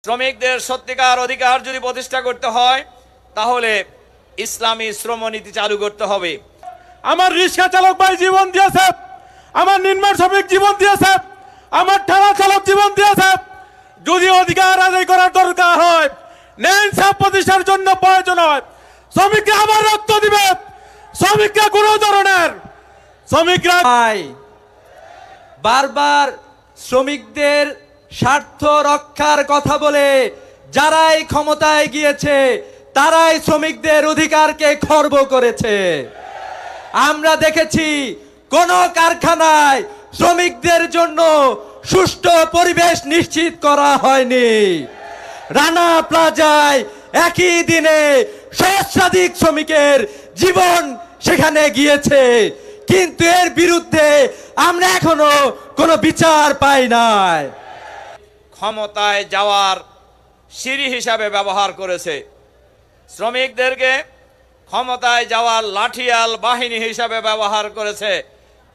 শ্রমিকদের সত্যিকার অধিকার যদি প্রতিষ্ঠা করতে হয় তাহলে ইসলামী শ্রমনীতি চালু করতে হবে। আমার রিক্সা চালক ভাই জীবন দিয়েছে, আমার নির্মাণ শ্রমিক জীবন দিয়েছে, আমার ঠেলা চালক জীবন দিয়েছে। যদি অধিকার আদায় করার দরকার হয়, ন্যায় ইনসাফ প্রতিষ্ঠার জন্য প্রয়োজন হয়, শ্রমিকরা আবার রক্ত দিবে। শ্রমিকরা কোনো ধরনের শ্রমিকরা বারবার শ্রমিকদের স্বার্থ রক্ষার কথা বলে যারাই ক্ষমতায় গিয়েছে তারাই শ্রমিকদের অধিকারকে খর্ব করেছে। আমরা দেখেছি কোন কারখানায় শ্রমিকদের জন্য সুষ্ঠু পরিবেশ নিশ্চিত করা হয়নি। রানা প্লাজায় একই দিনে সহস্রাধিক শ্রমিকের জীবন সেখানে গিয়েছে, কিন্তু এর বিরুদ্ধে আমরা এখনো কোনো বিচার পাই নাই। ক্ষমতায় যাওয়ার সিঁড়ি হিসাবে ব্যবহার করেছে, শ্রমিকদেরকে ক্ষমতায় যাওয়ার লাঠিয়াল বাহিনী হিসাবে ব্যবহার করেছে।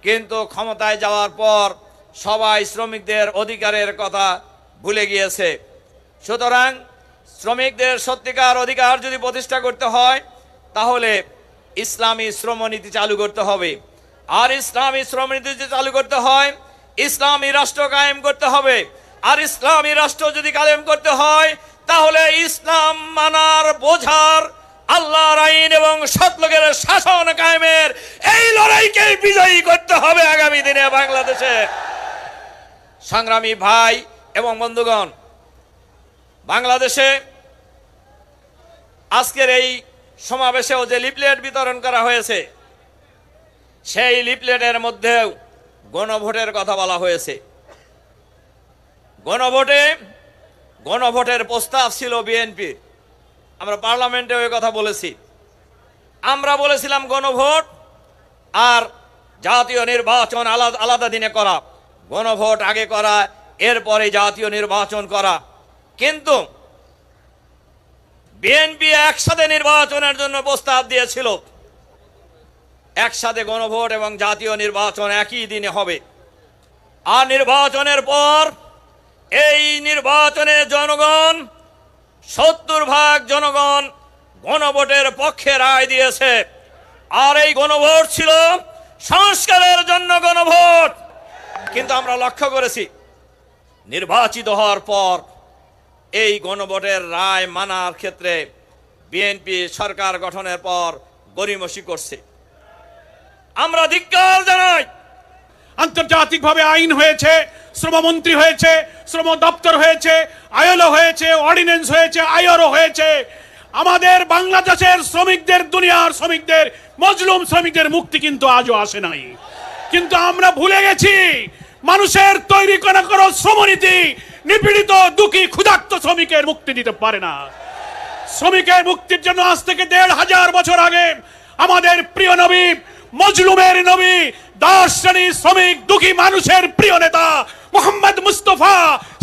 কিন্তু ক্ষমতায় যাওয়ার পর সবাই শ্রমিকদের অধিকারের কথা ভুলে গিয়েছে। সুতরাং শ্রমিকদের সত্যিকার অধিকার যদি প্রতিষ্ঠা করতে হয় তাহলে ইসলামী শ্রমনীতি চালু করতে হবে। আর ইসলামী শ্রমনীতি চালু করতে হয় ইসলামী রাষ্ট্র কায়েম করতে হবে। আর ইসলামী রাষ্ট্র যদি কায়েম করতে হয় তাহলে ইসলাম মানার বোঝার আল্লাহর আইন এবং সৎলোকের শাসন কায়েমের এই লড়াইকে বিজয়ী করতে হবে আগামী দিনে বাংলাদেশে। সংগ্রামী ভাই এবং বন্ধুগণ, বাংলাদেশে আজকের এই সমাবেশেও যে লিফলেট বিতরণ করা হয়েছে সেই লিফলেটের মধ্যেও গণভোটের কথা বলা হয়েছে। গণভোটের প্রস্তাব ছিল বিএনপির। আমরা পার্লামেন্টে ওই কথা বলেছি। আমরা বলেছিলাম গণভোট আর জাতীয় নির্বাচন আলাদা আলাদা দিনে করা, গণভোট আগে করা, এরপরে জাতীয় নির্বাচন করা। কিন্তু বিএনপি একসাথে নির্বাচনের জন্য প্রস্তাব দিয়েছিল, একসাথে গণভোট এবং জাতীয় নির্বাচন একই দিনে হবে। আর নির্বাচনের পর এই নির্বাচনে জনগণ 70% জনগণ গণভোটের পক্ষে রায় দিয়েছে। আর এই গণভোট ছিল সংস্কারের জন্য গণভোট। কিন্তু আমরা লক্ষ্য করেছি নির্বাচিত হওয়ার পর এই গণভোটের রায় মানার ক্ষেত্রে বিএনপি সরকার গঠনের পর গড়িমসি করছে। আমরা ধিক্কার জানাই। আন্তর্জাতিকভাবে আইন হয়েছে, শ্রমমন্ত্রী হয়েছে, শ্রম দপ্তর হয়েছে, আইএলও হয়েছে, অর্ডিন্যান্স হয়েছে, আইআরও হয়েছে। আমাদের বাংলাদেশের শ্রমিকদের, দুনিয়ার শ্রমিকদের, মজলুম শ্রমিকদের মুক্তি কিন্তু আজও আসে নাই। কিন্তু আমরা ভুলে গেছি মানুষের তৈরি করা কোনো শ্রমনীতি নিপীড়িত, দুঃখী, ক্ষুধার্ত শ্রমিকের মুক্তি দিতে পারে না। শ্রমিকের মুক্তির জন্য আজ থেকে 1500 বছর আগে আমাদের প্রিয় নবী, মজলুমের নবী, দাস শ্রেণীর শ্রমিক, দুঃখী মানুষের প্রিয় নেতা মুহাম্মদ মুস্তাফা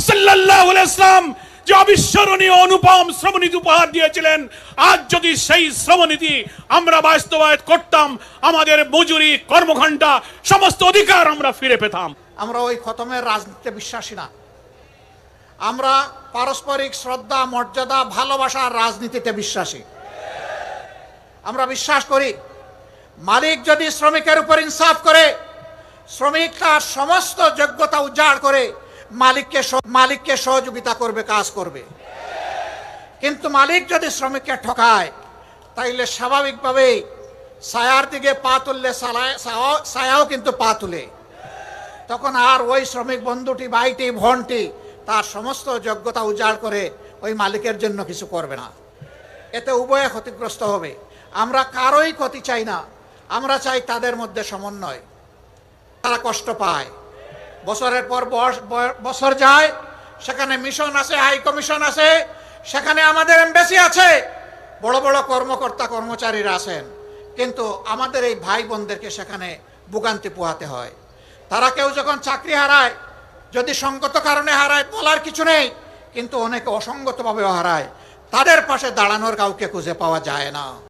সাল্লাল্লাহু আলাইহি ওয়াসাল্লাম যে অবিস্মরণীয় অনুপম শ্রমনীতি উপহার দিয়েছিলেন, আজ যদি সেই শ্রমনীতি আমরা বাস্তবায়ন করতাম, আমাদের মজুরি, কর্মঘণ্টা, সমস্ত অধিকার আমরা ফিরে পেতাম। আমরা ওই খতমের রাজনীতিতে বিশ্বাসী না। আমরা পারস্পরিক শ্রদ্ধা, মর্যাদা, ভালোবাসার রাজনীতিতে বিশ্বাসী। আমরা বিশ্বাস করি মালিক যদি শ্রমিকের উপর ইনসাফ করে, শ্রমিক তার সমস্ত যোগ্যতা উজাড় করে মালিককে সহযোগিতা করবে, কাজ করবে। কিন্তু মালিক যদি শ্রমিককে ঠকায় তাইলে স্বাভাবিকভাবেই ছায়ার দিকে পা তুললে ছায়াও কিন্তু পা তুলে। তখন আর ওই শ্রমিক বন্ধুটি, ভাইটি, বোনটি তার সমস্ত যোগ্যতা উজাড় করে ওই মালিকের জন্য কিছু করবে না। এতে উভয়ে ক্ষতিগ্রস্ত হবে। আমরা কারোই ক্ষতি চাই না, আমরা চাই তাদের মধ্যে সমন্বয়। তারা কষ্ট পায়, বছরের পর বছর যায়, সেখানে মিশন আছে, হাই কমিশন আছে, সেখানে আমাদের এমবেসি আছে, বড় বড় কর্মকর্তা কর্মচারীরা আছেন, কিন্তু আমাদের এই ভাই বোনদেরকে সেখানে ভোগান্তি পোহাতে হয়। তারা কেউ যখন চাকরি হারায়, যদি সঙ্গত কারণে হারায় বলার কিছু নেই, কিন্তু অনেকে অসঙ্গতভাবেও হারায়, তাদের পাশে দাঁড়ানোর কাউকে খুঁজে পাওয়া যায় না।